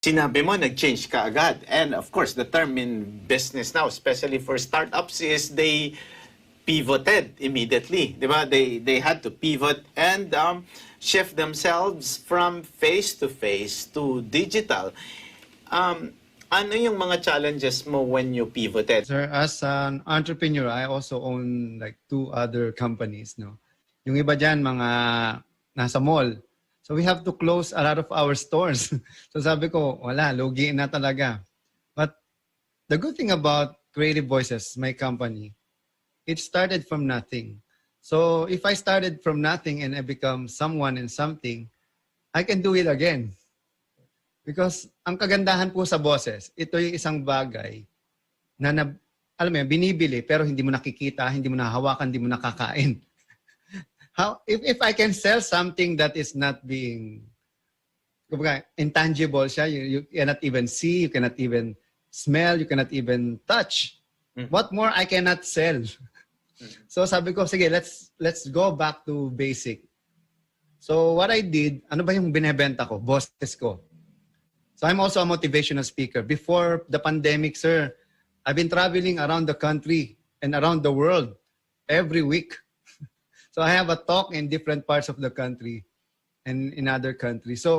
Sinabi mo, nag-change ka agad. And of course, the term in business now, especially for startups, is they pivoted immediately. Di ba? They had to pivot and shift themselves from face-to-face to digital. Ano yung mga challenges mo when you pivoted? Sir, as an entrepreneur, I also own like 2 other companies, no. Yung iba diyan mga nasa mall. So we have to close a lot of our stores. So sabi ko, wala, lugi na talaga. But the good thing about Creative Voices, my company, it started from nothing. So if I started from nothing and I become someone and something, I can do it again. Because ang kagandahan po sa boses, ito yung isang bagay na, alam mo yun, binibili pero hindi mo nakikita, hindi mo nahawakan, hindi mo nakakain. If I can sell something that is not being intangible siya, you cannot even see, you cannot even smell, you cannot even touch. What more I cannot sell? So sabi ko, sige, let's go back to basic. So what I did, ano ba yung binebenta ko? Boses ko. So I'm also a motivational speaker. Before the pandemic, sir, I've been traveling around the country and around the world every week. So I have a talk in different parts of the country and in other countries. So